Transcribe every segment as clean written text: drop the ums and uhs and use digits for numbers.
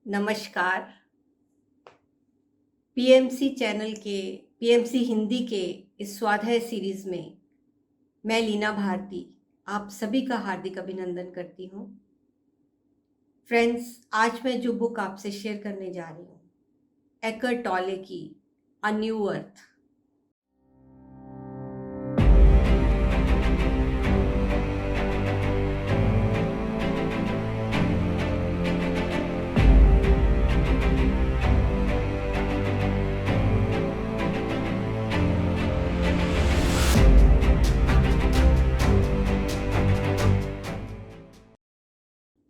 नमस्कार। PMC channel के PMC Hindi के इस स्वाध्याय सीरीज में मैं लीना भारती आप सभी का हार्दिक अभिनंदन करती हूँ। फ्रेंड्स, आज मैं जो बुक आपसे शेयर करने जा रही हूँ, एकर्ट टॉले की अ न्यू अर्थ।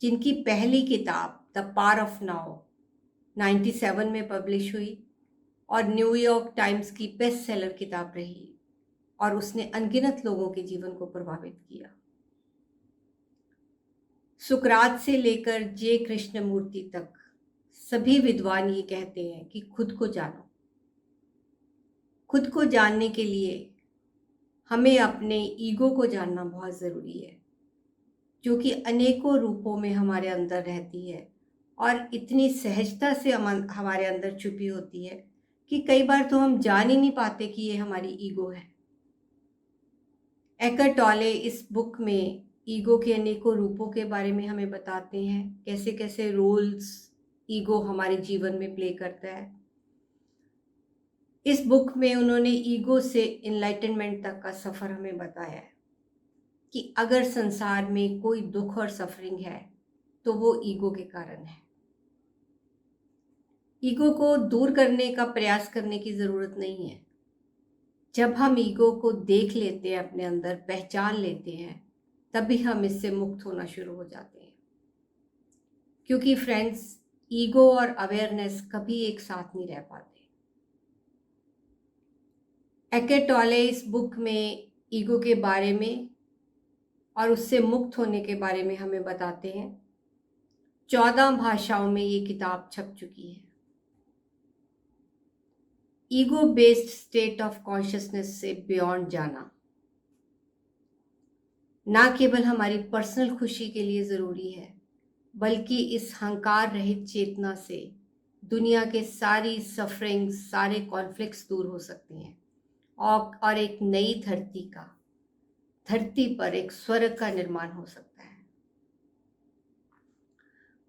जिनकी पहली किताब द पावर ऑफ नाउ 97 में पब्लिश हुई और न्यूयॉर्क टाइम्स की बेस्ट सेलर किताब रही और उसने अनगिनत लोगों के जीवन को प्रभावित किया। सुकरात से लेकर जे कृष्णमूर्ति तक सभी विद्वान ये कहते हैं कि खुद को जानो। खुद को जानने के लिए हमें अपने ईगो को जानना बहुत ज़रूरी है, जो कि अनेकों रूपों में हमारे अंदर रहती है और इतनी सहजता से हमारे अंदर छुपी होती है कि कई बार तो हम जान ही नहीं पाते कि ये हमारी ईगो है। एकर्ट टॉले इस बुक में ईगो के अनेकों रूपों के बारे में हमें बताते हैं, कैसे कैसे रोल्स ईगो हमारे जीवन में प्ले करता है। इस बुक में उन्होंने ईगो से इनलाइटनमेंट तक का सफ़र हमें बताया है कि अगर संसार में कोई दुख और सफरिंग है तो वो ईगो के कारण है। ईगो को दूर करने का प्रयास करने की ज़रूरत नहीं है। जब हम ईगो को देख लेते हैं, अपने अंदर पहचान लेते हैं, तभी हम इससे मुक्त होना शुरू हो जाते हैं। क्योंकि फ्रेंड्स, ईगो और अवेयरनेस कभी एक साथ नहीं रह पाते। एकर्ट टॉले इस बुक में ईगो के बारे में और उससे मुक्त होने के बारे में हमें बताते हैं। 14 भाषाओं में ये किताब छप चुकी है। Ego based state of consciousness से बियॉन्ड जाना ना केवल हमारी पर्सनल खुशी के लिए ज़रूरी है, बल्कि इस हंकार रहित चेतना से दुनिया के सारी सफरिंग, सारे कॉन्फ्लिक्ट्स दूर हो सकते हैं और एक नई धरती पर एक स्वर्ग का निर्माण हो सकता है।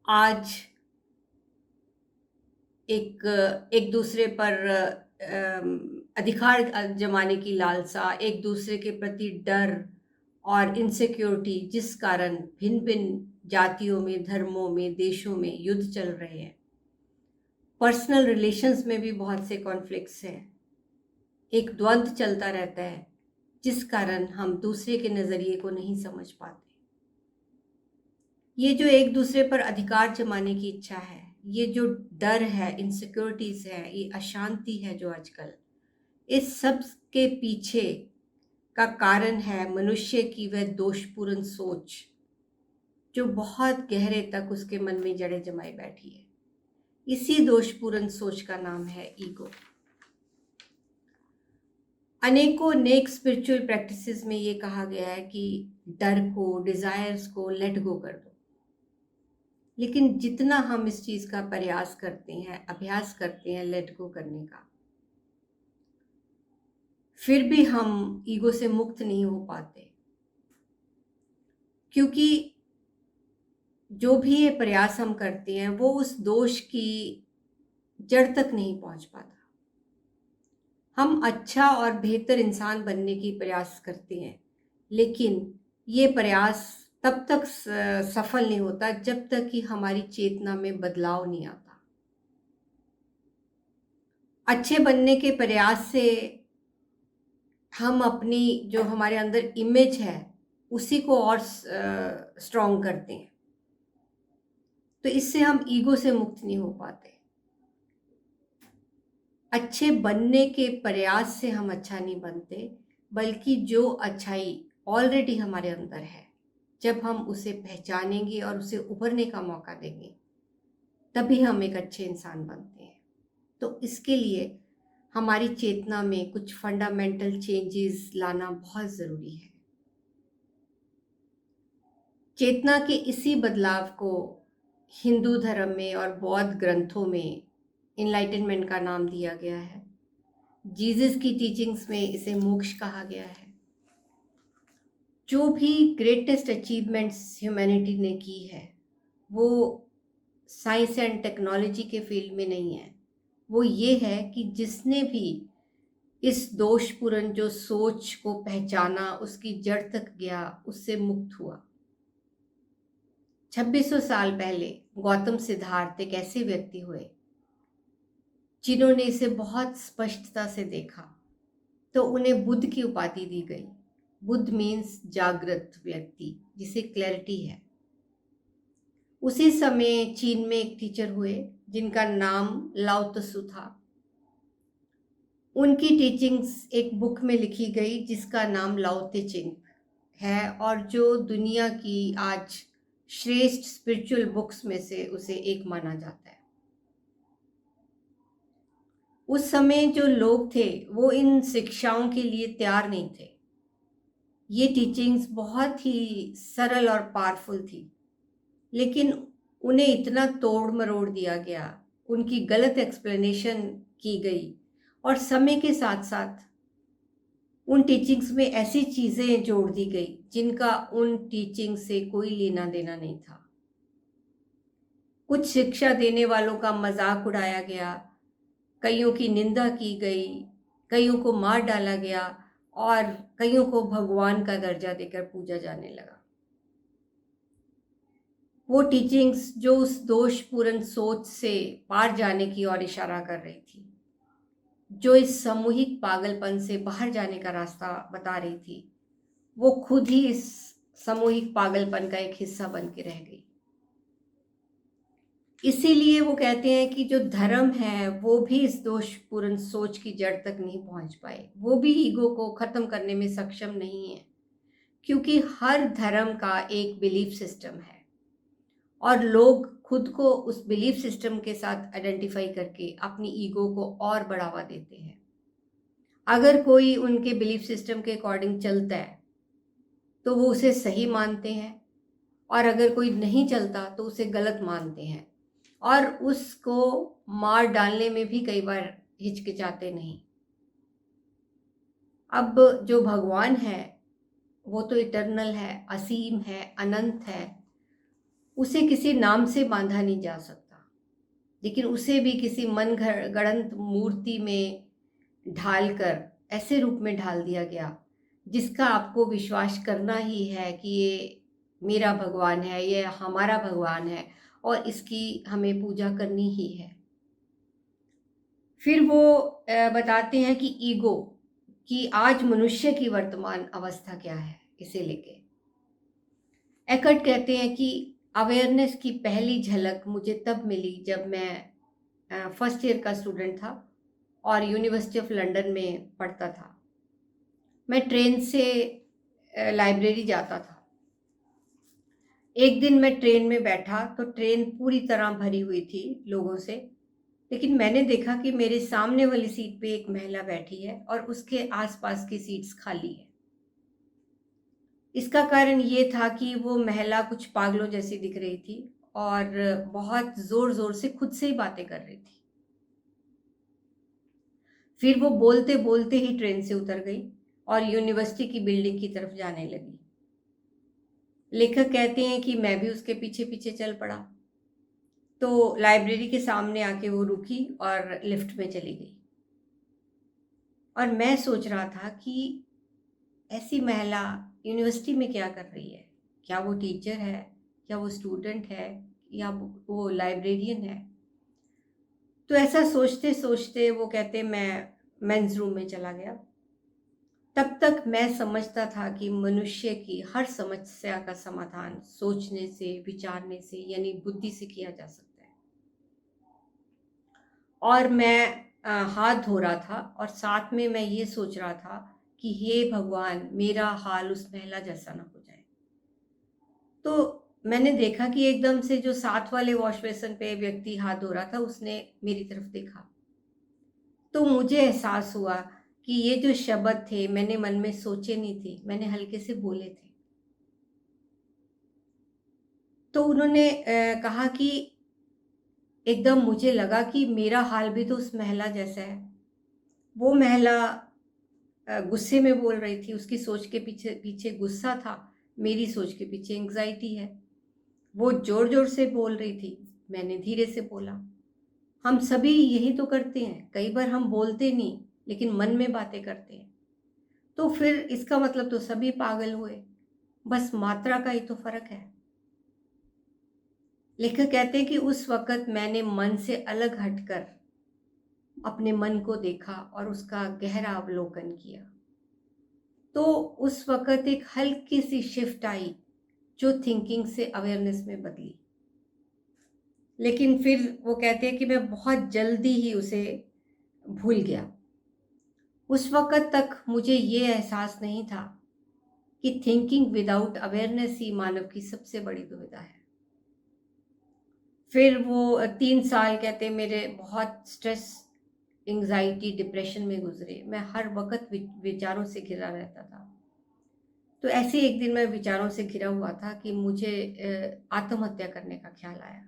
आज एक दूसरे पर अधिकार जमाने की लालसा, एक दूसरे के प्रति डर और इनसिक्योरिटी, जिस कारण भिन्न भिन्न जातियों में, धर्मों में, देशों में युद्ध चल रहे हैं। पर्सनल रिलेशंस में भी बहुत से कॉन्फ्लिक्ट्स हैं। एक द्वंद्व चलता रहता है, जिस कारण हम दूसरे के नज़रिए को नहीं समझ पाते। ये जो एक दूसरे पर अधिकार जमाने की इच्छा है, ये जो डर है, इनसिक्योरिटीज़ है, ये अशांति है जो आजकल, इस सब के पीछे का कारण है मनुष्य की वह दोषपूर्ण सोच, जो बहुत गहरे तक उसके मन में जड़ें जमाई बैठी है। इसी दोषपूर्ण सोच का नाम है ईगो। अनेकों नेक स्पिरिचुअल प्रैक्टिसेस में ये कहा गया है कि डर को, डिज़ायर्स को लेट गो कर दो। लेकिन जितना हम इस चीज़ का प्रयास करते हैं, अभ्यास करते हैं लेट गो करने का, फिर भी हम ईगो से मुक्त नहीं हो पाते। क्योंकि जो भी ये प्रयास हम करते हैं, वो उस दोष की जड़ तक नहीं पहुंच पाता। हम अच्छा और बेहतर इंसान बनने की प्रयास करते हैं, लेकिन ये प्रयास तब तक सफल नहीं होता जब तक कि हमारी चेतना में बदलाव नहीं आता। अच्छे बनने के प्रयास से हम अपनी जो हमारे अंदर इमेज है, उसी को और स्ट्रॉन्ग करते हैं। तो इससे हम ईगो से मुक्त नहीं हो पाते। अच्छे बनने के प्रयास से हम अच्छा नहीं बनते, बल्कि जो अच्छाई ऑलरेडी हमारे अंदर है, जब हम उसे पहचानेंगे और उसे उभरने का मौका देंगे, तभी हम एक अच्छे इंसान बनते हैं। तो इसके लिए हमारी चेतना में कुछ फंडामेंटल चेंजेस लाना बहुत ज़रूरी है। चेतना के इसी बदलाव को हिंदू धर्म में और बौद्ध ग्रंथों में इनलाइटनमेंट का नाम दिया गया है। जीसस की टीचिंग्स में इसे मोक्ष कहा गया है। जो भी ग्रेटेस्ट अचीवमेंट्स ह्यूमैनिटी ने की है वो साइंस एंड टेक्नोलॉजी के फील्ड में नहीं है। वो ये है कि जिसने भी इस दोषपूर्ण जो सोच को पहचाना, उसकी जड़ तक गया, उससे मुक्त हुआ। 2600 साल पहले गौतम सिद्धार्थ एक ऐसे व्यक्ति हुए जिन्होंने इसे बहुत स्पष्टता से देखा, तो उन्हें बुद्ध की उपाधि दी गई। बुद्ध मीन्स जागृत व्यक्ति, जिसे क्लैरिटी है। उसी समय चीन में एक टीचर हुए जिनका नाम लाओ त्सु था। उनकी टीचिंग्स एक बुक में लिखी गई जिसका नाम लाओ ते चिंग है, और जो दुनिया की आज श्रेष्ठ स्पिरिचुअल बुक्स में से उसे एक माना जाता है। उस समय जो लोग थे वो इन शिक्षाओं के लिए तैयार नहीं थे। ये टीचिंग्स बहुत ही सरल और पावरफुल थी, लेकिन उन्हें इतना तोड़ मरोड़ दिया गया, उनकी गलत एक्सप्लेनेशन की गई, और समय के साथ साथ उन टीचिंग्स में ऐसी चीज़ें जोड़ दी गई जिनका उन टीचिंग से कोई लेना देना नहीं था। कुछ शिक्षा देने वालों का मजाक उड़ाया गया, कईयों की निंदा की गई, कईयों को मार डाला गया, और कईयों को भगवान का दर्जा देकर पूजा जाने लगा। वो टीचिंग्स जो उस दोषपूर्ण सोच से पार जाने की ओर इशारा कर रही थी, जो इस सामूहिक पागलपन से बाहर जाने का रास्ता बता रही थी, वो खुद ही इस सामूहिक पागलपन का एक हिस्सा बन के रह गई। इसीलिए वो कहते हैं कि जो धर्म है वो भी इस दोषपूर्ण सोच की जड़ तक नहीं पहुंच पाए, वो भी ईगो को खत्म करने में सक्षम नहीं है, क्योंकि हर धर्म का एक बिलीफ सिस्टम है और लोग खुद को उस बिलीफ सिस्टम के साथ आइडेंटिफाई करके अपनी ईगो को और बढ़ावा देते हैं। अगर कोई उनके बिलीफ सिस्टम के अकॉर्डिंग चलता है तो वो उसे सही मानते हैं, और अगर कोई नहीं चलता तो उसे गलत मानते हैं, और उसको मार डालने में भी कई बार हिचकिचाते नहीं। अब जो भगवान है वो तो इटर्नल है, असीम है, अनंत है, उसे किसी नाम से बांधा नहीं जा सकता, लेकिन उसे भी किसी मन गढ़ंत मूर्ति में ढालकर ऐसे रूप में ढाल दिया गया जिसका आपको विश्वास करना ही है कि ये मेरा भगवान है, ये हमारा भगवान है, और इसकी हमें पूजा करनी ही है। फिर वो बताते हैं कि ईगो कि आज मनुष्य की वर्तमान अवस्था क्या है, इसे लेके एकर्ट कहते हैं कि अवेयरनेस की पहली झलक मुझे तब मिली जब मैं फर्स्ट ईयर का स्टूडेंट था और यूनिवर्सिटी ऑफ लंदन में पढ़ता था। मैं ट्रेन से लाइब्रेरी जाता था। एक दिन मैं ट्रेन में बैठा तो ट्रेन पूरी तरह भरी हुई थी लोगों से, लेकिन मैंने देखा कि मेरे सामने वाली सीट पे एक महिला बैठी है और उसके आसपास की सीट्स खाली है। इसका कारण ये था कि वो महिला कुछ पागलों जैसी दिख रही थी और बहुत ज़ोर ज़ोर से खुद से ही बातें कर रही थी। फिर वो बोलते बोलते ही ट्रेन से उतर गई और यूनिवर्सिटी की बिल्डिंग की तरफ जाने लगी। लेखक कहते हैं कि मैं भी उसके पीछे पीछे चल पड़ा। तो लाइब्रेरी के सामने आके वो रुकी और लिफ्ट में चली गई। और मैं सोच रहा था कि ऐसी महिला यूनिवर्सिटी में क्या कर रही है? क्या वो टीचर है, क्या वो स्टूडेंट है, या वो लाइब्रेरियन है? तो ऐसा सोचते सोचते वो कहते मैं मेंस रूम में चला गया। तब तक मैं समझता था कि मनुष्य की हर समस्या का समाधान सोचने से, विचारने से, यानी बुद्धि से किया जा सकता है। और मैं हाथ धो रहा था और साथ में मैं ये सोच रहा था कि हे भगवान, मेरा हाल उस महिला जैसा ना हो जाए। तो मैंने देखा कि एकदम से जो साथ वाले वॉश बेसिन पे व्यक्ति हाथ धो रहा था उसने मेरी तरफ देखा। तो मुझे एहसास हुआ कि ये जो शब्द थे मैंने मन में सोचे नहीं थे, मैंने हल्के से बोले थे। तो उन्होंने कहा कि एकदम मुझे लगा कि मेरा हाल भी तो उस महिला जैसा है। वो महिला गुस्से में बोल रही थी, उसकी सोच के पीछे पीछे गुस्सा था, मेरी सोच के पीछे एंग्जाइटी है। वो जोर जोर से बोल रही थी, मैंने धीरे से बोला। हम सभी यही तो करते हैं, कई बार हम बोलते नहीं लेकिन मन में बातें करते हैं। तो फिर इसका मतलब तो सभी पागल हुए, बस मात्रा का ही तो फर्क है। लेखक कहते हैं कि उस वक्त मैंने मन से अलग हटकर अपने मन को देखा और उसका गहरा अवलोकन किया। तो उस वक्त एक हल्की सी शिफ्ट आई जो थिंकिंग से अवेयरनेस में बदली। लेकिन फिर वो कहते हैं कि मैं बहुत जल्दी ही उसे भूल गया। उस वक्त तक मुझे ये एहसास नहीं था कि थिंकिंग विदाउट अवेयरनेस ही मानव की सबसे बड़ी दुविधा है। फिर वो 3 साल कहते मेरे बहुत स्ट्रेस, एंग्जाइटी, डिप्रेशन में गुजरे। मैं हर वक्त विचारों से घिरा रहता था। तो ऐसे एक दिन मैं विचारों से घिरा हुआ था कि मुझे आत्महत्या करने का ख्याल आया।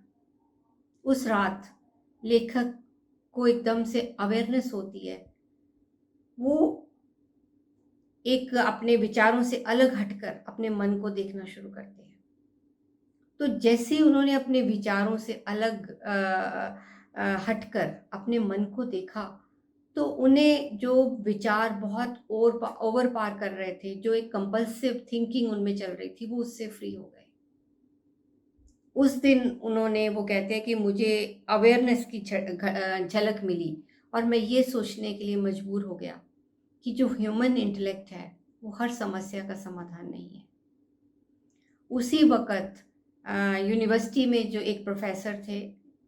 उस रात लेखक को एकदम से अवेयरनेस होती है। वो एक अपने विचारों से अलग हटकर अपने मन को देखना शुरू करते हैं। तो जैसे ही उन्होंने अपने विचारों से अलग हटकर अपने मन को देखा, तो उन्हें जो विचार बहुत ओवर पार कर रहे थे, जो एक कंपल्सिव थिंकिंग उनमें चल रही थी, वो उससे फ्री हो गए। उस दिन उन्होंने, वो कहते हैं कि मुझे अवेयरनेस की झलक मिली और मैं ये सोचने के लिए मजबूर हो गया कि जो ह्यूमन इंटेलेक्ट है वो हर समस्या का समाधान नहीं है। उसी वक्त यूनिवर्सिटी में जो एक प्रोफेसर थे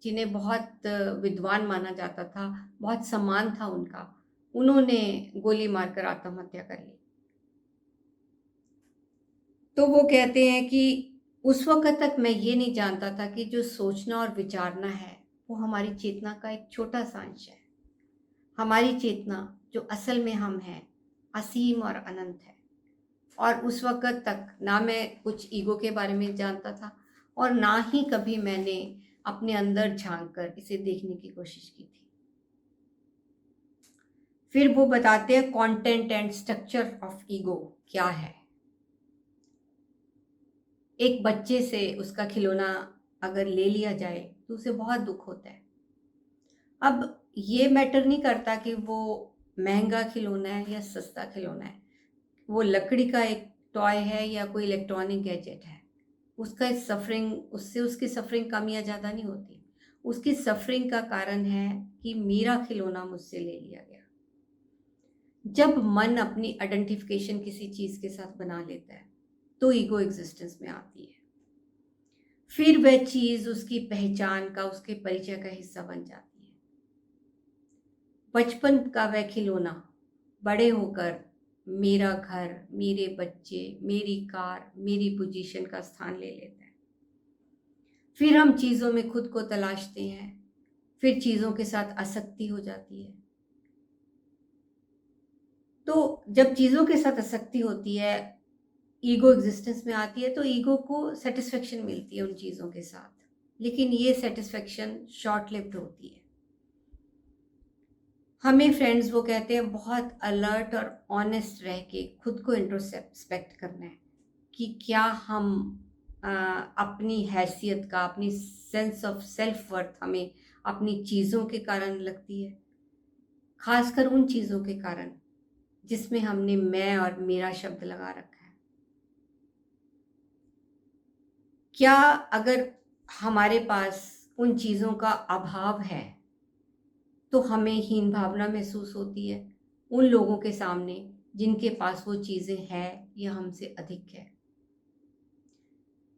जिन्हें बहुत विद्वान माना जाता था, बहुत सम्मान था उनका, उन्होंने गोली मारकर आत्महत्या कर ली। तो वो कहते हैं कि उस वक्त तक मैं ये नहीं जानता था कि जो सोचना और विचारना है वो हमारी चेतना का एक छोटा सा अंश है। हमारी चेतना जो असल में हम हैं, असीम और अनंत है। और उस वक्त तक ना मैं कुछ ईगो के बारे में जानता था और ना ही कभी मैंने अपने अंदर झांक कर इसे देखने की कोशिश की थी। फिर वो बताते हैं content and structure of ego क्या है। एक बच्चे से उसका खिलौना अगर ले लिया जाए तो उसे बहुत दुख होता है। अब ये मैटर नहीं करता कि वो महंगा खिलौना है या सस्ता खिलौना है, वो लकड़ी का एक टॉय है या कोई इलेक्ट्रॉनिक गैजेट है, उसका सफरिंग, उससे उसकी सफरिंग कम या ज़्यादा नहीं होती। उसकी सफरिंग का कारण है कि मेरा खिलौना मुझसे ले लिया गया। जब मन अपनी आइडेंटिफिकेशन किसी चीज़ के साथ बना लेता है तो ईगो एग्जिस्टेंस में आती है। फिर वह चीज़ उसकी पहचान का, उसके परिचय का हिस्सा बन जाती है। बचपन का वह खिलौना बड़े होकर मेरा घर, मेरे बच्चे, मेरी कार, मेरी पोजीशन का स्थान ले लेता है। फिर हम चीज़ों में खुद को तलाशते हैं, फिर चीज़ों के साथ आसक्ति हो जाती है। तो जब चीज़ों के साथ आसक्ति होती है, ईगो एग्जिस्टेंस में आती है, तो ईगो को सेटिस्फेक्शन मिलती है उन चीज़ों के साथ, लेकिन ये सेटिस्फेक्शन शॉर्ट लिव्ड होती है। हमें फ्रेंड्स, वो कहते हैं, बहुत अलर्ट और ऑनेस्ट रह के खुद को इंट्रोस्पेक्ट करना है कि क्या हम अपनी हैसियत का, अपनी सेंस ऑफ सेल्फ वर्थ हमें अपनी चीज़ों के कारण लगती है, खासकर उन चीज़ों के कारण जिसमें हमने मैं और मेरा शब्द लगा रखा है। क्या अगर हमारे पास उन चीज़ों का अभाव है तो हमें हीन भावना महसूस होती है उन लोगों के सामने जिनके पास वो चीज़ें हैं या हमसे अधिक है?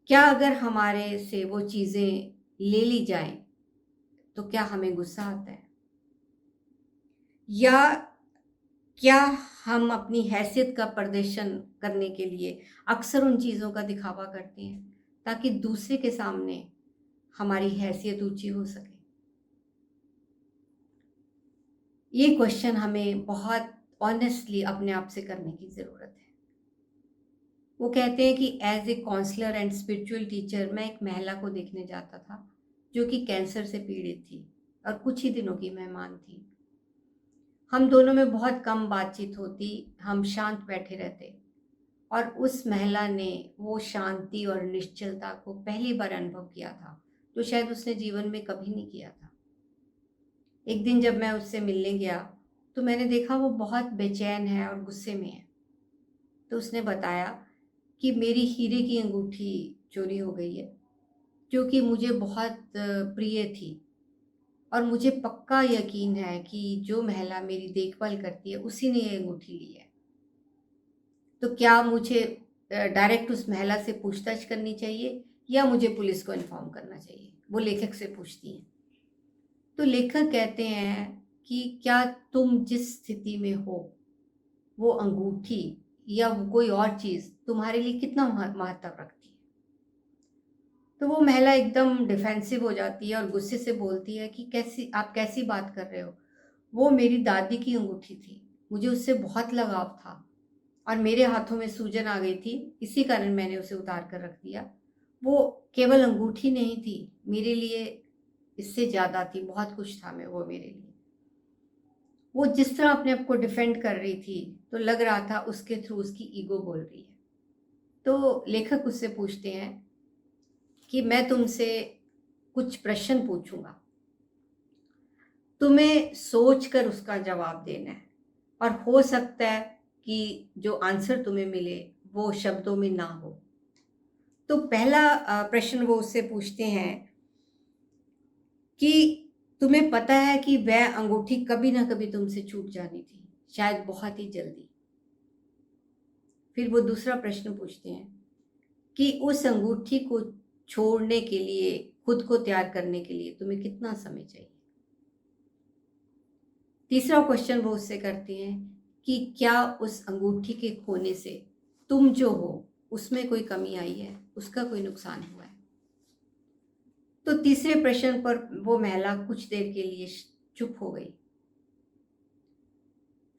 क्या अगर हमारे से वो चीज़ें ले ली जाएं तो क्या हमें गुस्सा आता है? या क्या हम अपनी हैसियत का प्रदर्शन करने के लिए अक्सर उन चीज़ों का दिखावा करते हैं ताकि दूसरे के सामने हमारी हैसियत ऊंची हो सके? ये क्वेश्चन हमें बहुत ऑनेस्टली अपने आप से करने की ज़रूरत है। वो कहते हैं कि as a counsellor and spiritual teacher मैं एक महिला को देखने जाता था जो कि कैंसर से पीड़ित थी और कुछ ही दिनों की मेहमान थी। हम दोनों में बहुत कम बातचीत होती, हम शांत बैठे रहते और उस महिला ने वो शांति और निश्चलता को पहली बार अनुभव किया था, जो शायद उसने जीवन में कभी नहीं किया था। एक दिन जब मैं उससे मिलने गया तो मैंने देखा वो बहुत बेचैन है और गुस्से में है। तो उसने बताया कि मेरी हीरे की अंगूठी चोरी हो गई है, जो कि मुझे बहुत प्रिय थी, और मुझे पक्का यकीन है कि जो महिला मेरी देखभाल करती है उसी ने ये अंगूठी ली है। तो क्या मुझे डायरेक्ट उस महिला से पूछताछ करनी चाहिए या मुझे पुलिस को इन्फॉर्म करना चाहिए? वो लेखक से पूछती हैं। तो लेखक कहते हैं कि क्या तुम जिस स्थिति में हो वो अंगूठी या वो कोई और चीज़ तुम्हारे लिए कितना महत्व रखती है? तो वो महिला एकदम डिफेंसिव हो जाती है और गुस्से से बोलती है कि कैसी बात कर रहे हो? वो मेरी दादी की अंगूठी थी, मुझे उससे बहुत लगाव था और मेरे हाथों में सूजन आ गई थी, इसी कारण मैंने उसे उतार कर रख दिया। वो केवल अंगूठी नहीं थी, मेरे लिए इससे ज़्यादा थी, बहुत कुछ था मैं वो मेरे लिए। वो जिस तरह अपने आप को डिफेंड कर रही थी तो लग रहा था उसके थ्रू उसकी ईगो बोल रही है। तो लेखक उससे पूछते हैं कि मैं तुमसे कुछ प्रश्न पूछूंगा, तुम्हें सोचकर उसका जवाब देना है, और हो सकता है कि जो आंसर तुम्हें मिले वो शब्दों में ना हो। तो पहला प्रश्न वो उससे पूछते हैं कि तुम्हें पता है कि वह अंगूठी कभी ना कभी तुमसे छूट जानी थी, शायद बहुत ही जल्दी। फिर वो दूसरा प्रश्न पूछते हैं कि उस अंगूठी को छोड़ने के लिए, खुद को तैयार करने के लिए तुम्हें कितना समय चाहिए? तीसरा क्वेश्चन वो उससे करती हैं कि क्या उस अंगूठी के खोने से तुम जो हो उसमें कोई कमी आई है, उसका कोई नुकसान हुआ है? तो तीसरे प्रश्न पर वो महिला कुछ देर के लिए चुप हो गई।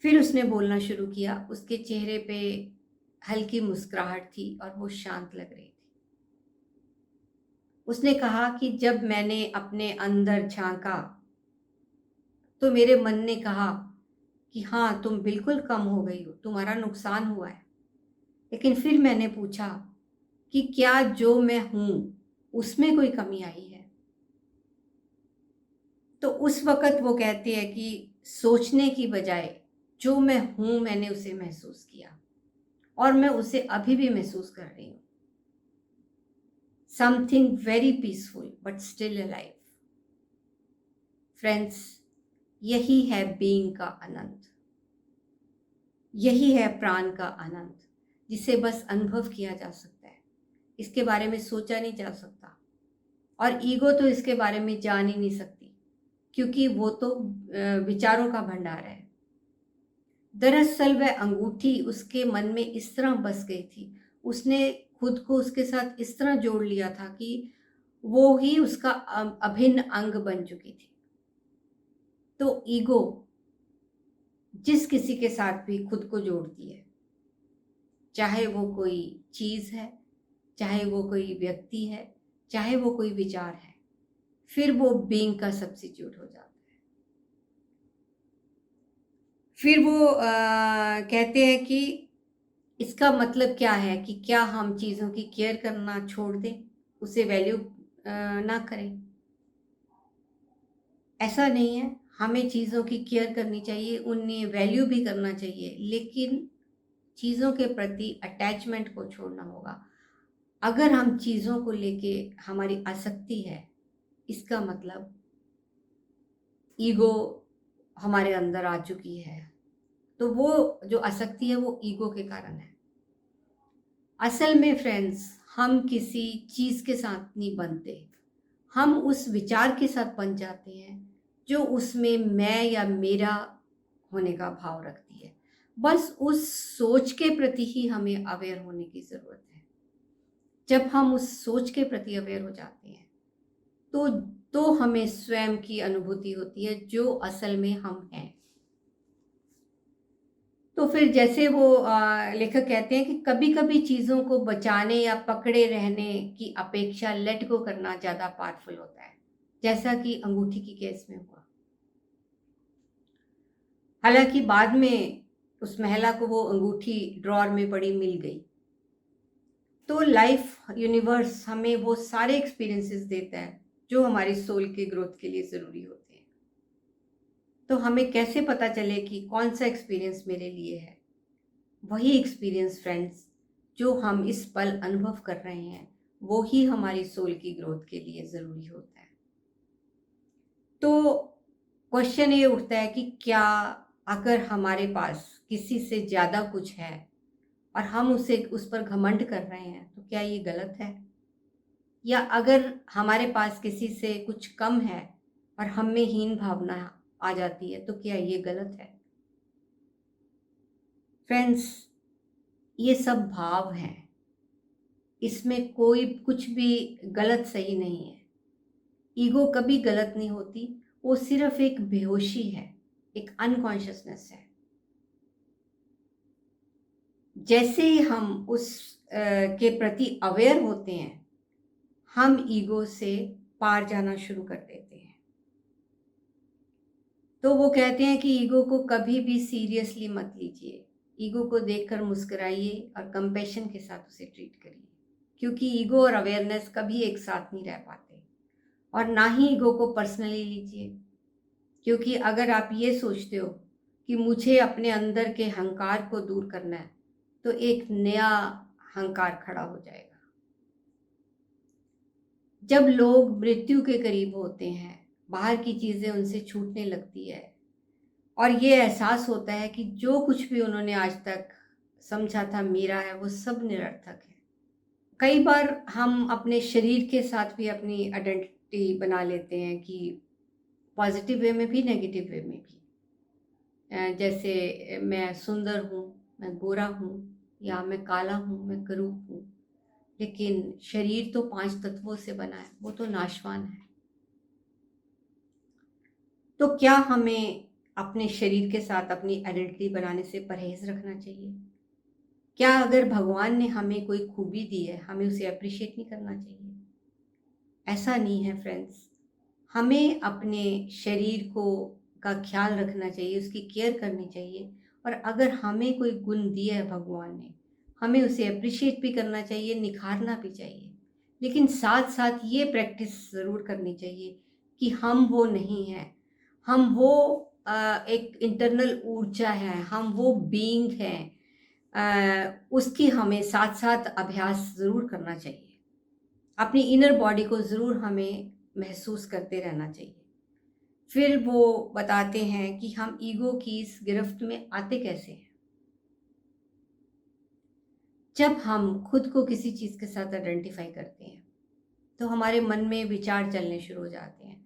फिर उसने बोलना शुरू किया। उसके चेहरे पे हल्की मुस्कुराहट थी और वो शांत लग रही थी। उसने कहा कि जब मैंने अपने अंदर झांका तो मेरे मन ने कहा कि हाँ, तुम बिल्कुल कम हो गई हो, तुम्हारा नुकसान हुआ है। लेकिन फिर मैंने पूछा कि क्या जो मैं हूं उसमें कोई कमी आई है? तो उस वक़्त वो कहती है कि सोचने की बजाय जो मैं हूं मैंने उसे महसूस किया, और मैं उसे अभी भी महसूस कर रही हूँ। Something very peaceful but still alive. Friends, यही है बीइंग का आनंद, यही है प्राण का आनंद, जिसे बस अनुभव किया जा सकता है, इसके बारे में सोचा नहीं जा सकता। और ईगो तो इसके बारे में जान ही नहीं सकती, क्योंकि वो तो विचारों का भंडार है। दरअसल वह अंगूठी उसके मन में इस तरह बस गई थी, उसने खुद को उसके साथ इस तरह जोड़ लिया था कि वो ही उसका अभिन्न अंग बन चुकी थी। तो ईगो जिस किसी के साथ भी खुद को जोड़ती है, चाहे वो कोई चीज़ है, चाहे वो कोई व्यक्ति है, चाहे वो कोई विचार है, फिर वो बीइंग का सब्स्टिट्यूट हो जाता है। फिर वो कहते हैं कि इसका मतलब क्या है कि क्या हम चीज़ों की केयर करना छोड़ दें, उसे वैल्यू ना करें? ऐसा नहीं है, हमें चीज़ों की केयर करनी चाहिए, उन्हें वैल्यू भी करना चाहिए, लेकिन चीज़ों के प्रति अटैचमेंट को छोड़ना होगा। अगर हम चीज़ों को लेके हमारी आसक्ति है, इसका मतलब ईगो हमारे अंदर आ चुकी है। तो वो जो आसक्ति है वो ईगो के कारण है। असल में फ्रेंड्स, हम किसी चीज़ के साथ नहीं बनते, हम उस विचार के साथ बन जाते हैं जो उसमें मैं या मेरा होने का भाव रखती है। बस उस सोच के प्रति ही हमें अवेयर होने की ज़रूरत है। जब हम उस सोच के प्रति अवेयर हो जाते हैं तो हमें स्वयं की अनुभूति होती है जो असल में हम हैं। तो फिर जैसे वो लेखक कहते हैं कि कभी-कभी चीज़ों को बचाने या पकड़े रहने की अपेक्षा लेट गो करना ज़्यादा पावरफुल होता है। जैसा कि अंगूठी की केस में हुआ। हालांकि बाद में उस महिला को वो अंगूठी ड्रॉर में पड़ी मिल गई। तो लाइफ यूनिवर्स हमें वो सारे एक्सपीरियंसेस देता है जो हमारी सोल के ग्रोथ के लिए ज़रूरी होते हैं। तो हमें कैसे पता चले कि कौन सा एक्सपीरियंस मेरे लिए है? वही एक्सपीरियंस फ्रेंड्स जो हम इस पल अनुभव कर रहे हैं, वो ही हमारी सोल की ग्रोथ के लिए ज़रूरी होता है। तो क्वेश्चन ये उठता है कि क्या अगर हमारे पास किसी से ज़्यादा कुछ है और हम उस पर घमंड कर रहे हैं, तो क्या ये गलत है? या अगर हमारे पास किसी से कुछ कम है और हम में हीन भावना आ जाती है, तो क्या ये गलत है? फ्रेंड्स, ये सब भाव हैं, इसमें कोई कुछ भी गलत सही नहीं है। ईगो कभी गलत नहीं होती, वो सिर्फ एक बेहोशी है, एक अनकॉन्शियसनेस है। जैसे ही हम उस के प्रति अवेयर होते हैं, हम ईगो से पार जाना शुरू कर देते हैं। तो वो कहते हैं कि ईगो को कभी भी सीरियसली मत लीजिए, ईगो को देखकर मुस्कुराइए और कंपैशन के साथ उसे ट्रीट करिए, क्योंकि ईगो और अवेयरनेस कभी एक साथ नहीं रह पाते। और ना ही ईगो को पर्सनली लीजिए, क्योंकि अगर आप ये सोचते हो कि मुझे अपने अंदर के अहंकार को दूर करना है, तो एक नया अहंकार खड़ा हो जाएगा। जब लोग मृत्यु के करीब होते हैं, बाहर की चीज़ें उनसे छूटने लगती है और ये एहसास होता है कि जो कुछ भी उन्होंने आज तक समझा था मेरा है, वो सब निरर्थक है। कई बार हम अपने शरीर के साथ भी अपनी आइडेंटिटी बना लेते हैं, कि पॉजिटिव वे में भी नेगेटिव वे में भी। जैसे मैं सुंदर हूँ, मैं गोरा हूँ, या मैं काला हूँ, मैं करूप हूँ, लेकिन शरीर तो 5 तत्वों से बना है, वो तो नाशवान है। तो क्या हमें अपने शरीर के साथ अपनी आइडेंटिटी बनाने से परहेज रखना चाहिए? क्या अगर भगवान ने हमें कोई खूबी दी है, हमें उसे अप्रिशिएट नहीं करना चाहिए? ऐसा नहीं है फ्रेंड्स। हमें अपने शरीर को का ख्याल रखना चाहिए, उसकी केयर करनी चाहिए। और अगर हमें कोई गुण दिया है भगवान ने, हमें उसे अप्रिशिएट भी करना चाहिए, निखारना भी चाहिए। लेकिन साथ साथ ये प्रैक्टिस ज़रूर करनी चाहिए कि हम वो नहीं हैं, हम वो एक इंटरनल ऊर्जा है, हम वो बीइंग हैं। उसकी हमें साथ साथ अभ्यास ज़रूर करना चाहिए। अपनी इनर बॉडी को ज़रूर हमें महसूस करते रहना चाहिए। फिर वो बताते हैं कि हम ईगो की इस गिरफ्त में आते कैसे हैं। जब हम खुद को किसी चीज़ के साथ आइडेंटिफाई करते हैं, तो हमारे मन में विचार चलने शुरू हो जाते हैं,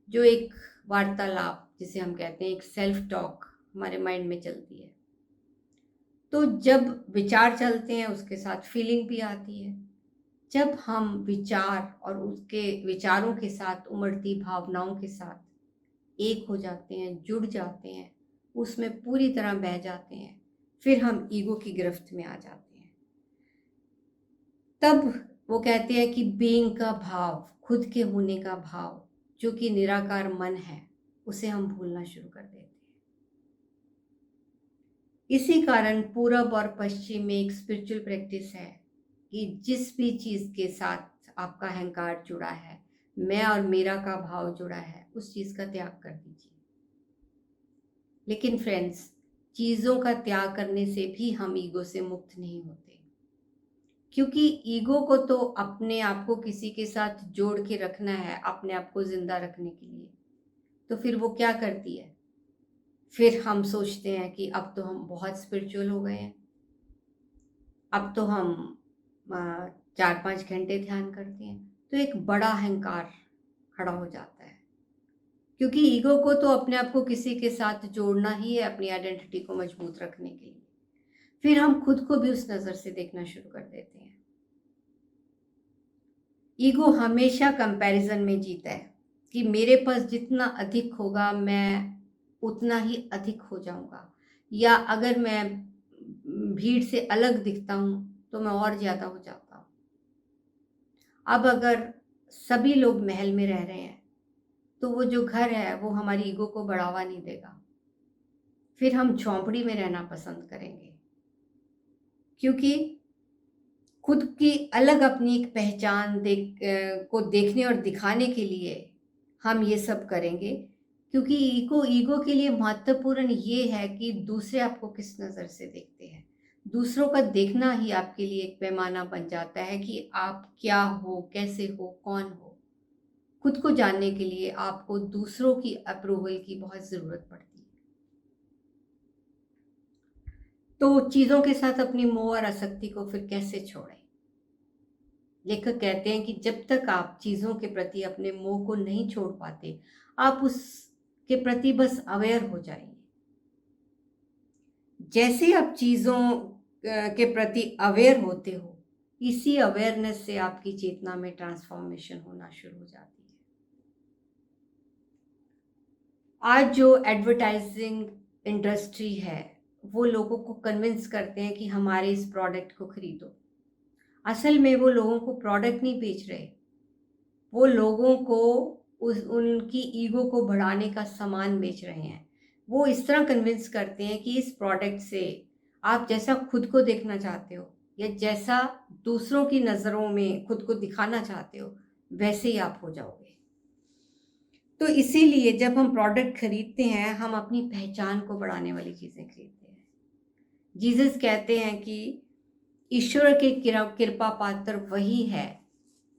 जो एक वार्तालाप जिसे हम कहते हैं, एक सेल्फ टॉक हमारे माइंड में चलती है। तो जब विचार चलते हैं, उसके साथ फीलिंग भी आती है। जब हम विचार और उसके विचारों के साथ उमड़ती भावनाओं के साथ एक हो जाते हैं, जुड़ जाते हैं, उसमें पूरी तरह बह जाते हैं, फिर हम ईगो की गिरफ्त में आ जाते हैं। तब वो कहते हैं कि बीइंग का भाव, खुद के होने का भाव, जो कि निराकार मन है, उसे हम भूलना शुरू कर देते हैं। इसी कारण पूरब और पश्चिम में एक स्पिरिचुअल प्रैक्टिस है कि जिस भी चीज़ के साथ आपका अहंकार जुड़ा है, मैं और मेरा का भाव जुड़ा है, उस चीज़ का त्याग कर दीजिए। लेकिन फ्रेंड्स, चीज़ों का त्याग करने से भी हम ईगो से मुक्त नहीं होते, क्योंकि ईगो को तो अपने आप को किसी के साथ जोड़ के रखना है, अपने आप को जिंदा रखने के लिए। तो फिर वो क्या करती है? फिर हम सोचते हैं कि अब तो हम बहुत स्पिरिचुअल हो गए हैं, अब तो हम 4-5 घंटे ध्यान करते हैं। तो एक बड़ा अहंकार खड़ा हो जाता है, क्योंकि ईगो को तो अपने आप को किसी के साथ जोड़ना ही है, अपनी आइडेंटिटी को मजबूत रखने के लिए। फिर हम खुद को भी उस नज़र से देखना शुरू कर देते हैं। ईगो हमेशा कंपैरिजन में जीता है कि मेरे पास जितना अधिक होगा, मैं उतना ही अधिक हो जाऊंगा, या अगर मैं भीड़ से अलग दिखता हूँ तो मैं और ज़्यादा हो जाता हूँ। अब अगर सभी लोग महल में रह रहे हैं तो वो जो घर है वो हमारी ईगो को बढ़ावा नहीं देगा। फिर हम झोंपड़ी में रहना पसंद करेंगे, क्योंकि खुद की अलग अपनी एक पहचान को देखने और दिखाने के लिए हम ये सब करेंगे। क्योंकि ईगो के लिए महत्वपूर्ण ये है कि दूसरे आपको किस नज़र से देखते हैं। दूसरों का देखना ही आपके लिए एक पैमाना बन जाता है कि आप क्या हो, कैसे हो, कौन हो। खुद को जानने के लिए आपको दूसरों की अप्रूवल की बहुत ज़रूरत पड़ती है। तो चीज़ों के साथ अपनी मोह और आसक्ति को फिर कैसे छोड़ें? लेखक कहते हैं कि जब तक आप चीज़ों के प्रति अपने मोह को नहीं छोड़ पाते, आप उसके प्रति बस अवेयर हो जाएंगे। जैसे आप चीज़ों के प्रति अवेयर होते हो, इसी अवेयरनेस से आपकी चेतना में ट्रांसफॉर्मेशन होना शुरू हो जाती है। आज जो एडवर्टाइजिंग इंडस्ट्री है, वो लोगों को कन्विंस करते हैं कि हमारे इस प्रोडक्ट को खरीदो। असल में वो लोगों को प्रोडक्ट नहीं बेच रहे, वो लोगों को उनकी ईगो को बढ़ाने का सामान बेच रहे हैं। वो इस तरह कन्विंस करते हैं कि इस प्रोडक्ट से आप जैसा खुद को देखना चाहते हो या जैसा दूसरों की नज़रों में खुद को दिखाना चाहते हो, वैसे ही आप हो जाओगे। तो इसीलिए जब हम प्रोडक्ट खरीदते हैं, हम अपनी पहचान को बढ़ाने वाली चीज़ें खरीदते हैं। जीसस कहते हैं कि ईश्वर के कृपा पात्र वही है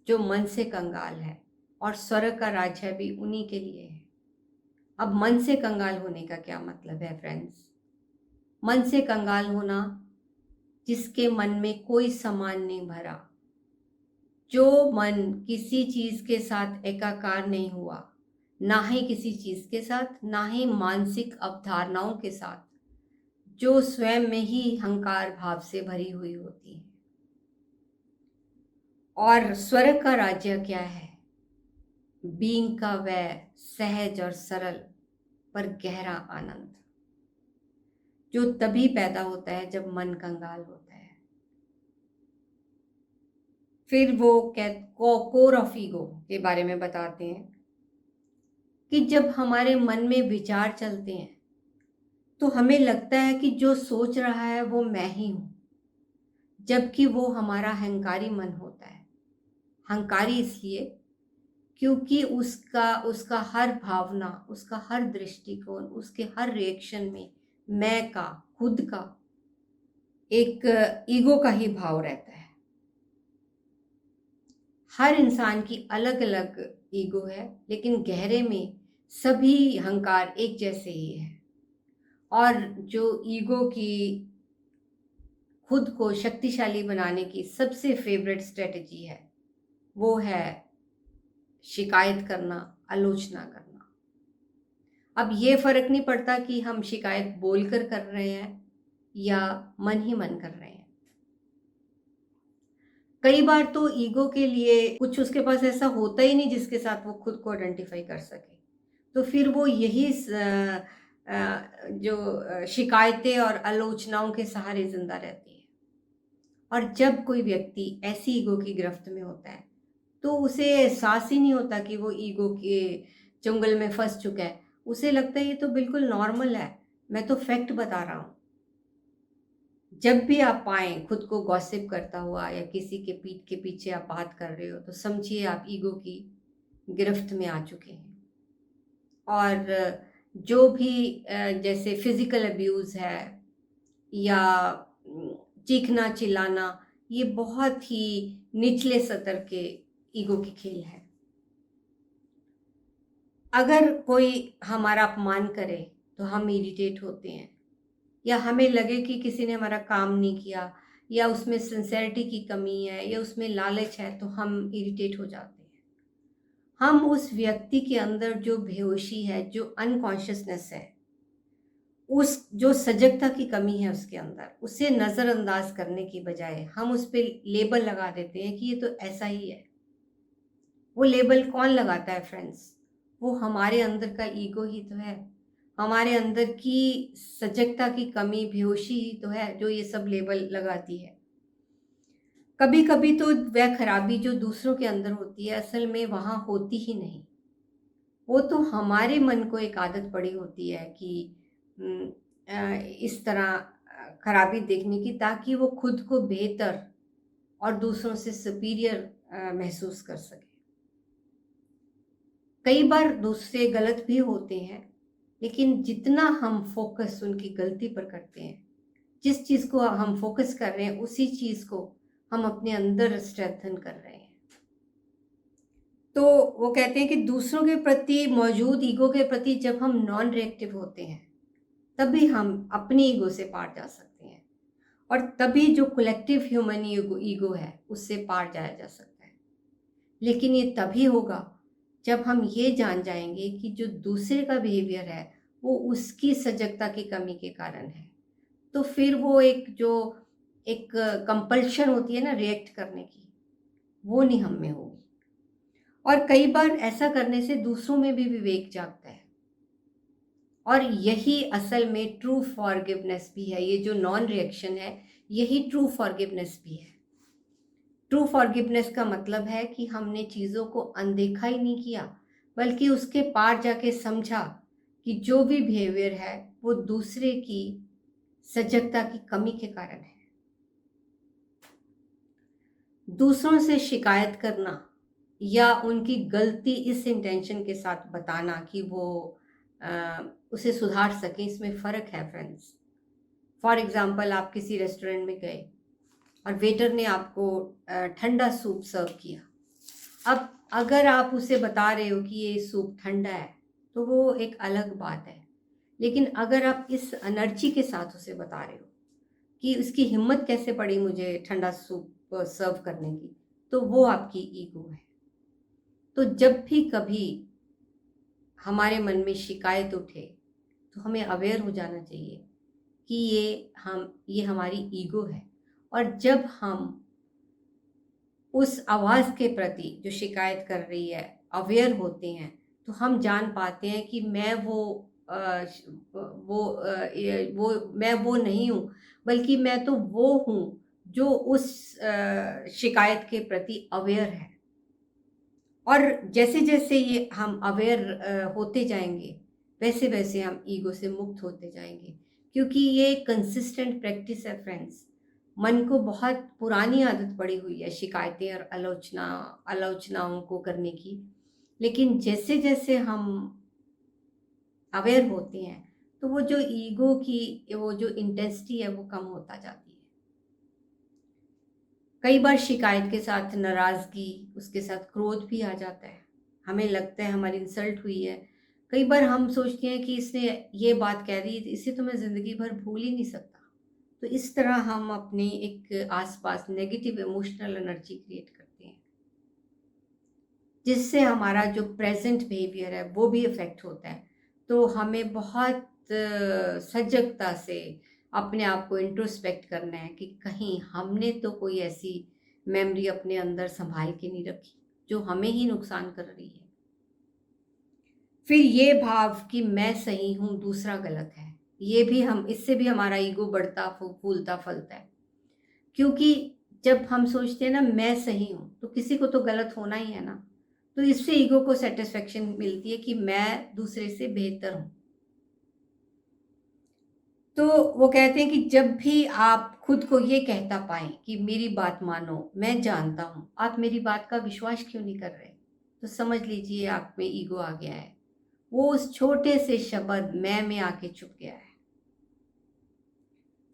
जो मन से कंगाल है, और स्वर्ग का राज्य भी उन्हीं के लिए है। अब मन से कंगाल होने का क्या मतलब है फ्रेंड्स? मन से कंगाल होना, जिसके मन में कोई सामान नहीं भरा, जो मन किसी चीज़ के साथ एकाकार नहीं हुआ, ना ही किसी चीज़ के साथ, ना ही मानसिक अवधारणाओं के साथ, जो स्वयं में ही अहंकार भाव से भरी हुई होती है। और स्वर्ग का राज्य क्या है? बीइंग का वह सहज और सरल पर गहरा आनंद, जो तभी पैदा होता है जब मन कंगाल होता है। फिर वो कोर ऑफ ईगो के बारे में बताते हैं कि जब हमारे मन में विचार चलते हैं तो हमें लगता है कि जो सोच रहा है वो मैं ही हूं, जबकि वो हमारा अहंकारी मन होता है। अहंकारी इसलिए क्योंकि उसका उसका हर भावना, उसका हर दृष्टिकोण, उसके हर रिएक्शन में मैं का, खुद का एक ईगो का ही भाव रहता है। हर इंसान की अलग अलग ईगो है, लेकिन गहरे में सभी अहंकार एक जैसे ही है। और जो ईगो की खुद को शक्तिशाली बनाने की सबसे फेवरेट स्ट्रेटजी है, वो है शिकायत करना, आलोचना करना। अब ये फर्क नहीं पड़ता कि हम शिकायत बोलकर कर रहे हैं या मन ही मन कर रहे हैं। कई बार तो ईगो के लिए कुछ उसके पास ऐसा होता ही नहीं जिसके साथ वो खुद को आइडेंटिफाई कर सके, तो फिर वो यही जो शिकायतें और आलोचनाओं के सहारे जिंदा रहती है। और जब कोई व्यक्ति ऐसी ईगो की गिरफ्त में होता है, तो उसे एहसास ही नहीं होता कि वो ईगो के चंगुल में फंस चुका है। उसे लगता है ये तो बिल्कुल नॉर्मल है, मैं तो फैक्ट बता रहा हूँ। जब भी आप पाएं खुद को गॉसिप करता हुआ या किसी के पीठ के पीछे आप बात कर रहे हो, तो समझिए आप ईगो की गिरफ्त में आ चुके हैं। और जो भी जैसे फिजिकल अब्यूज़ है या चीखना चिल्लाना, ये बहुत ही निचले स्तर के ईगो के खेल है। अगर कोई हमारा अपमान करे तो हम इरिटेट होते हैं, या हमें लगे कि किसी ने हमारा काम नहीं किया या उसमें सिंसेरिटी की कमी है या उसमें लालच है, तो हम इरिटेट हो जाते हैं। हम उस व्यक्ति के अंदर जो बेहोशी है, जो अनकॉन्शियसनेस है, उस जो सजगता की कमी है उसके अंदर, उसे नज़रअंदाज करने की बजाय हम उस पर लेबल लगा देते हैं कि ये तो ऐसा ही है। वो लेबल कौन लगाता है फ्रेंड्स? वो हमारे अंदर का ईगो ही तो है, हमारे अंदर की सजगता की कमी, बेहोशी ही तो है जो ये सब लेबल लगाती है। कभी कभी तो वह खराबी जो दूसरों के अंदर होती है, असल में वहाँ होती ही नहीं। वो तो हमारे मन को एक आदत पड़ी होती है कि इस तरह खराबी देखने की, ताकि वो खुद को बेहतर और दूसरों से सुपीरियर महसूस कर सके। कई बार दूसरे गलत भी होते हैं, लेकिन जितना हम फोकस उनकी गलती पर करते हैं, जिस चीज़ को हम फोकस कर रहे हैं, उसी चीज़ को हम अपने अंदर स्ट्रेंथन कर रहे हैं। तो वो कहते हैं कि दूसरों के प्रति मौजूद ईगो के प्रति जब हम नॉन रिएक्टिव होते हैं, तभी हम अपनी ईगो से पार जा सकते हैं, और तभी जो कलेक्टिव ह्यूमन ईगो है, उससे पार जाया जा सकता है। लेकिन ये तभी होगा जब हम ये जान जाएंगे कि जो दूसरे का बिहेवियर है वो उसकी सजगता की कमी के कारण है। तो फिर वो एक कंपल्शन होती है ना रिएक्ट करने की, वो नहीं हम में होगी। और कई बार ऐसा करने से दूसरों में भी विवेक जागता है, और यही असल में ट्रू फॉरगिवनेस भी है। ये जो नॉन रिएक्शन है, यही ट्रू फॉरगिवनेस भी है। ट्रू फॉरगिवनेस का मतलब है कि हमने चीज़ों को अनदेखा ही नहीं किया, बल्कि उसके पार जाके समझा कि जो भी बिहेवियर है वो दूसरे की सजगता की कमी के कारण है। दूसरों से शिकायत करना या उनकी गलती इस इंटेंशन के साथ बताना कि वो उसे सुधार सकें, इसमें फ़र्क है फ्रेंड्स। फॉर एग्ज़ाम्पल, आप किसी रेस्टोरेंट में गए और वेटर ने आपको ठंडा सूप सर्व किया। अब अगर आप उसे बता रहे हो कि ये सूप ठंडा है, तो वो एक अलग बात है। लेकिन अगर आप इस एनर्जी के साथ उसे बता रहे हो कि उसकी हिम्मत कैसे पड़ी मुझे ठंडा सूप सर्व करने की, तो वो आपकी ईगो है। तो जब भी कभी हमारे मन में शिकायत उठे, तो हमें अवेयर हो जाना चाहिए कि ये हमारी ईगो है। और जब हम उस आवाज़ के प्रति जो शिकायत कर रही है अवेयर होते हैं, तो हम जान पाते हैं कि मैं वो नहीं हूँ, बल्कि मैं तो वो हूँ जो उस शिकायत के प्रति अवेयर है। और जैसे जैसे ये हम अवेयर होते जाएंगे, वैसे वैसे हम ईगो से मुक्त होते जाएंगे, क्योंकि ये कंसिस्टेंट प्रैक्टिस है फ्रेंड्स। मन को बहुत पुरानी आदत पड़ी हुई है शिकायतें और आलोचनाओं को करने की। लेकिन जैसे जैसे हम अवेयर होते हैं, तो वो जो ईगो की वो जो इंटेंसिटी है वो कम होता जाती है। कई बार शिकायत के साथ नाराज़गी, उसके साथ क्रोध भी आ जाता है। हमें लगता है हमारी इंसल्ट हुई है। कई बार हम सोचते हैं कि इसने ये बात कह दी, इसे तो मैं ज़िंदगी भर भूल ही नहीं सकता। तो इस तरह हम अपने एक आसपास नेगेटिव इमोशनल एनर्जी क्रिएट करते हैं, जिससे हमारा जो प्रेजेंट बिहेवियर है वो भी इफ़ेक्ट होता है। तो हमें बहुत सजगता से अपने आप को इंट्रोस्पेक्ट करना है कि कहीं हमने तो कोई ऐसी मेमोरी अपने अंदर संभाल के नहीं रखी जो हमें ही नुकसान कर रही है। फिर ये भाव कि मैं सही हूँ, दूसरा गलत है, ये भी इससे भी हमारा ईगो बढ़ता फूलता फलता है। क्योंकि जब हम सोचते हैं ना मैं सही हूँ, तो किसी को तो गलत होना ही है ना। तो इससे ईगो को सेटिस्फेक्शन मिलती है कि मैं दूसरे से बेहतर हूँ। तो वो कहते हैं कि जब भी आप खुद को ये कहता पाएं कि मेरी बात मानो, मैं जानता हूँ, आप मेरी बात का विश्वास क्यों नहीं कर रहे, तो समझ लीजिए आप में ईगो आ गया है। वो उस छोटे से शब्द मैं में आके चुप गया है।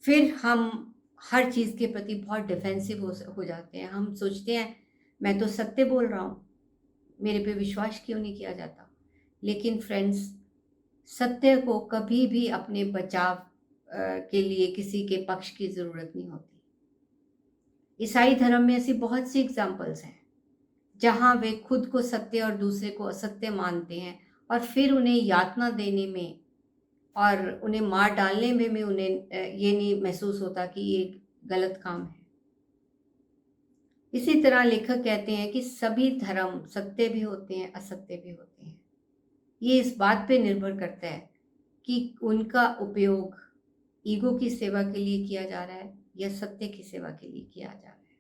फिर हम हर चीज़ के प्रति बहुत डिफेंसिव हो जाते हैं। हम सोचते हैं मैं तो सत्य बोल रहा हूँ, मेरे पे विश्वास क्यों नहीं किया जाता। लेकिन फ्रेंड्स, सत्य को कभी भी अपने बचाव के लिए किसी के पक्ष की ज़रूरत नहीं होती। ईसाई धर्म में ऐसी बहुत सी एग्जाम्पल्स हैं जहाँ वे खुद को सत्य और दूसरे को असत्य मानते हैं, और फिर उन्हें यातना देने में और उन्हें मार डालने में भी उन्हें ये नहीं महसूस होता कि ये गलत काम है। इसी तरह लेखक कहते हैं कि सभी धर्म सत्य भी होते हैं, असत्य भी होते हैं। ये इस बात पे निर्भर करता है कि उनका उपयोग ईगो की सेवा के लिए किया जा रहा है या सत्य की सेवा के लिए किया जा रहा है।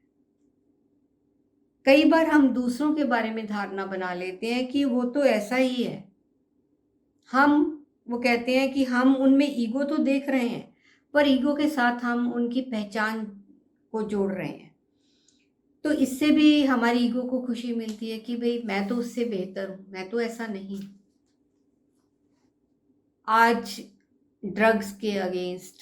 कई बार हम दूसरों के बारे में धारणा बना लेते हैं कि वो तो ऐसा ही है, वो कहते हैं कि हम उनमें ईगो तो देख रहे हैं, पर ईगो के साथ हम उनकी पहचान को जोड़ रहे हैं। तो इससे भी हमारी ईगो को खुशी मिलती है कि भाई मैं तो उससे बेहतर हूँ, मैं तो ऐसा नहीं। आज ड्रग्स के अगेंस्ट,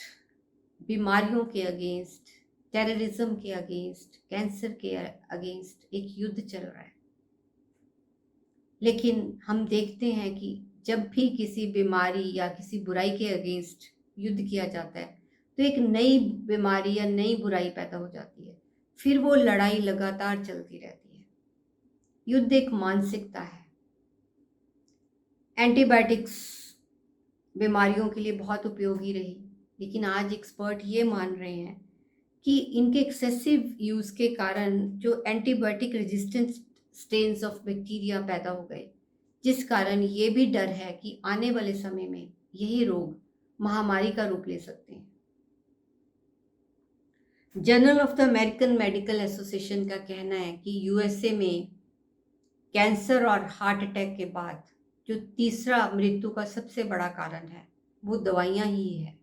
बीमारियों के अगेंस्ट, टेररिज्म के अगेंस्ट, कैंसर के अगेंस्ट एक युद्ध चल रहा है। लेकिन हम देखते हैं कि जब भी किसी बीमारी या किसी बुराई के अगेंस्ट युद्ध किया जाता है तो एक नई बीमारी या नई बुराई पैदा हो जाती है, फिर वो लड़ाई लगातार चलती रहती है। युद्ध एक मानसिकता है। एंटीबायोटिक्स बीमारियों के लिए बहुत उपयोगी रही, लेकिन आज एक्सपर्ट ये मान रहे हैं कि इनके एक्सेसिव यूज़ के कारण जो antibiotic resistant strains of bacteria पैदा हो गए, जिस कारण ये भी डर है कि आने वाले समय में यही रोग महामारी का रूप ले सकते हैं। Journal of the American medical association का कहना है कि यूएसए में कैंसर और हार्ट अटैक के बाद जो तीसरा मृत्यु का सबसे बड़ा कारण है वो दवाइयाँ ही है।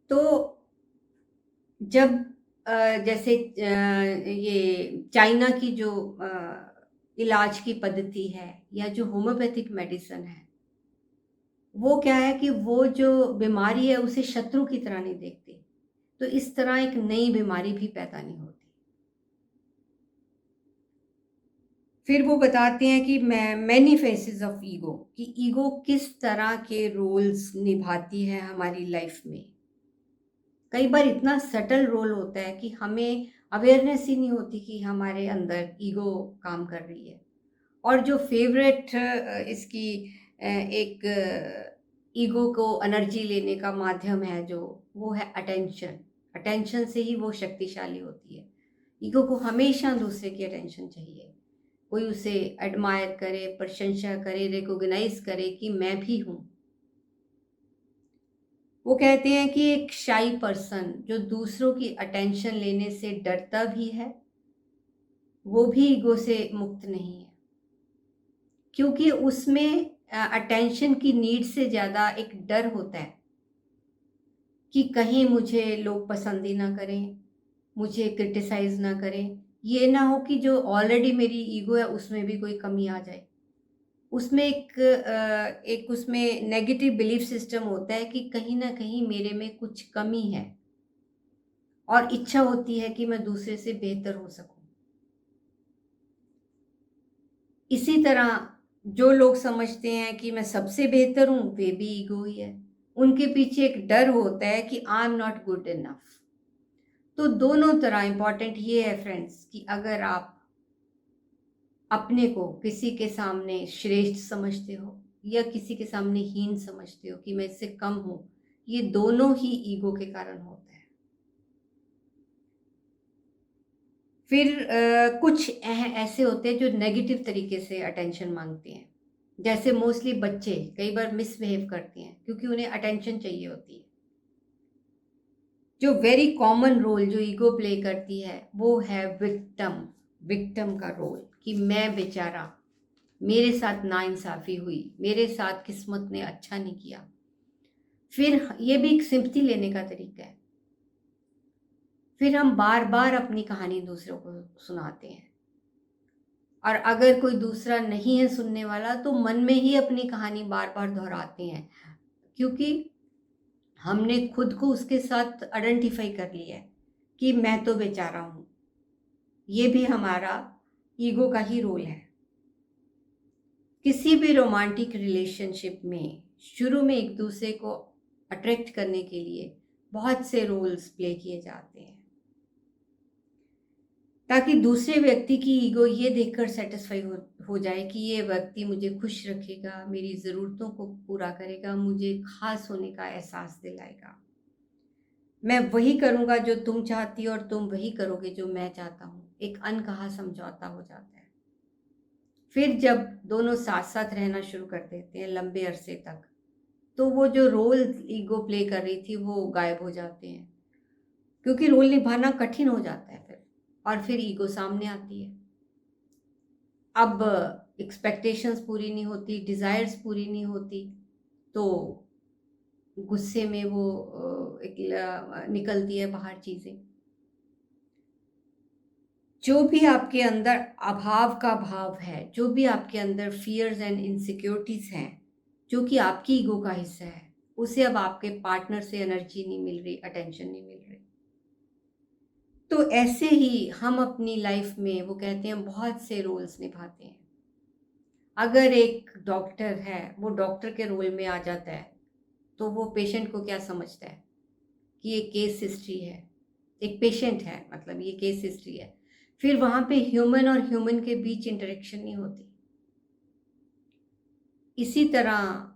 तो जब जैसे ये चाइना की जो इलाज की पद्धति है या जो होम्योपैथिक मेडिसिन है, वो क्या है कि वो जो बीमारी है उसे शत्रु की तरह नहीं देखते, तो इस तरह एक नई बीमारी भी पैदा नहीं होती। फिर वो बताते हैं कि मैनी फेसेस ऑफ ईगो, कि ईगो किस तरह के रोल्स निभाती है हमारी लाइफ में। कई बार इतना सटल रोल होता है कि हमें अवेयरनेस ही नहीं होती कि हमारे अंदर ईगो काम कर रही है। और जो फेवरेट इसकी एक ईगो को एनर्जी लेने का माध्यम है जो, वो है अटेंशन। अटेंशन से ही वो शक्तिशाली होती है। ईगो को हमेशा दूसरे की अटेंशन चाहिए, कोई उसे एडमायर करे, प्रशंसा करे, रिकॉग्नाइज करे कि मैं भी हूँ। वो कहते हैं कि एक शाई पर्सन जो दूसरों की अटेंशन लेने से डरता भी है, वो भी ईगो से मुक्त नहीं है, क्योंकि उसमें अटेंशन की नीड से ज़्यादा एक डर होता है कि कहीं मुझे लोग पसंद ही ना करें, मुझे क्रिटिसाइज ना करें, ये ना हो कि जो ऑलरेडी मेरी ईगो है उसमें भी कोई कमी आ जाए। उसमें एक उसमें नेगेटिव बिलीफ सिस्टम होता है कि कहीं ना कहीं मेरे में कुछ कमी है और इच्छा होती है कि मैं दूसरे से बेहतर हो सकूं। इसी तरह जो लोग समझते हैं कि मैं सबसे बेहतर हूं, वे भी ईगो ही है। उनके पीछे एक डर होता है कि I am not good enough. तो दोनों तरह इंपॉर्टेंट ये है फ्रेंड्स कि अगर आप अपने को किसी के सामने श्रेष्ठ समझते हो या किसी के सामने हीन समझते हो कि मैं इससे कम हूं, ये दोनों ही ईगो के कारण होता है। फिर कुछ ऐसे होते हैं जो नेगेटिव तरीके से अटेंशन मांगते हैं। जैसे मोस्टली बच्चे कई बार मिसबिहेव करते हैं क्योंकि उन्हें अटेंशन चाहिए होती है। जो वेरी कॉमन रोल जो ईगो प्ले करती है वो है विक्टिम का रोल, कि मैं बेचारा, मेरे साथ नाइंसाफ़ी हुई, मेरे साथ किस्मत ने अच्छा नहीं किया। फिर ये भी एक सिंपैथी लेने का तरीका है। फिर हम बार बार अपनी कहानी दूसरों को सुनाते हैं, और अगर कोई दूसरा नहीं है सुनने वाला तो मन में ही अपनी कहानी बार बार दोहराते हैं, क्योंकि हमने खुद को उसके साथ आइडेंटिफाई कर लिया है कि मैं तो बेचारा हूँ। ये भी हमारा ईगो का ही रोल है। किसी भी रोमांटिक रिलेशनशिप में शुरू में एक दूसरे को अट्रैक्ट करने के लिए बहुत से रोल्स प्ले किए जाते हैं, ताकि दूसरे व्यक्ति की ईगो ये देखकर सेटिस्फाई हो जाए कि ये व्यक्ति मुझे खुश रखेगा, मेरी ज़रूरतों को पूरा करेगा, मुझे खास होने का एहसास दिलाएगा। मैं वही करूँगा जो तुम चाहती हो और तुम वही करोगे जो मैं चाहता हूँ। एक अनकहा समझौता हो जाता है। फिर जब दोनों साथ साथ रहना शुरू कर देते हैं लंबे अरसे तक, तो वो जो रोल ईगो प्ले कर रही थी वो गायब हो जाते हैं, क्योंकि रोल निभाना कठिन हो जाता है फिर, और फिर ईगो सामने आती है। अब एक्सपेक्टेशंस पूरी नहीं होती, डिज़ायर्स पूरी नहीं होती, तो गुस्से में वो निकलती है बाहर चीज़ें। जो भी आपके अंदर अभाव का भाव है, जो भी आपके अंदर फियर्स एंड इनसिक्योरिटीज़ हैं, जो कि आपकी ईगो का हिस्सा है, उसे अब आपके पार्टनर से एनर्जी नहीं मिल रही, अटेंशन नहीं मिल रही। तो ऐसे ही हम अपनी लाइफ में, वो कहते हैं, बहुत से रोल्स निभाते हैं। अगर एक डॉक्टर है, वो डॉक्टर के रोल में आ जाता है, तो वो पेशेंट को क्या समझता है कि ये केस हिस्ट्री है, एक पेशेंट है, मतलब ये केस हिस्ट्री है। फिर वहाँ पे ह्यूमन और ह्यूमन के बीच इंटरेक्शन नहीं होती। इसी तरह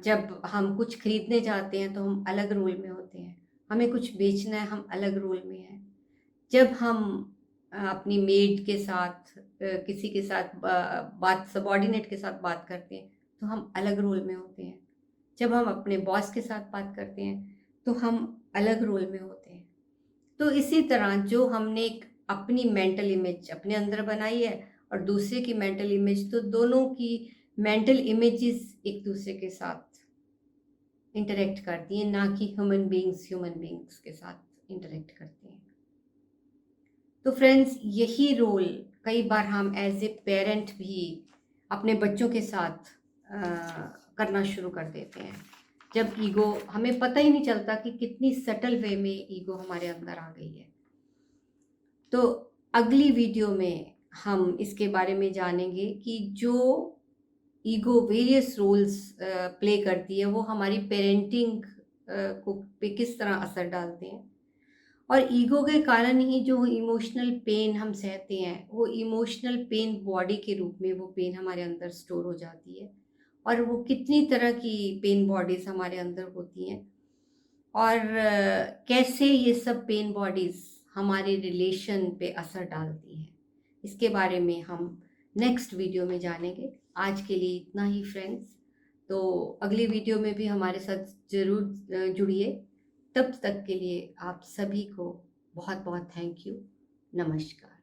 जब हम कुछ खरीदने जाते हैं तो हम अलग रोल में होते हैं, हमें कुछ बेचना है, हम अलग रोल में हैं। जब हम अपनी मेड के साथ, किसी के साथ बात, सबॉर्डिनेट के साथ बात करते हैं, तो हम अलग रोल में होते हैं। जब हम अपने बॉस के साथ बात करते हैं तो हम अलग रोल में होते हैं। तो इसी तरह जो हमने एक अपनी मेंटल इमेज अपने अंदर बनाई है और दूसरे की मेंटल इमेज, तो दोनों की मेंटल इमेजेस एक दूसरे के साथ इंटरेक्ट करती हैं, ना कि ह्यूमन बींग्स के साथ इंटरेक्ट करती हैं। तो फ्रेंड्स, यही रोल कई बार हम एज ए पेरेंट भी अपने बच्चों के साथ करना शुरू कर देते हैं, जब ईगो, हमें पता ही नहीं चलता कि कितनी सटल वे में ईगो हमारे अंदर आ गई है। तो अगली वीडियो में हम इसके बारे में जानेंगे कि जो ईगो वेरियस रोल्स प्ले करती है, वो हमारी पेरेंटिंग को पे किस तरह असर डालते हैं, और ईगो के कारण ही जो इमोशनल पेन हम सहते हैं, वो इमोशनल पेन बॉडी के रूप में वो पेन हमारे अंदर स्टोर हो जाती है, और वो कितनी तरह की पेन बॉडीज़ हमारे अंदर होती हैं, और कैसे ये सब पेन बॉडीज़ हमारे रिलेशन पे असर डालती हैं, इसके बारे में हम नेक्स्ट वीडियो में जानेंगे। आज के लिए इतना ही फ्रेंड्स, तो अगली वीडियो में भी हमारे साथ ज़रूर जुड़िए। तब तक के लिए आप सभी को बहुत बहुत थैंक यू। नमस्कार।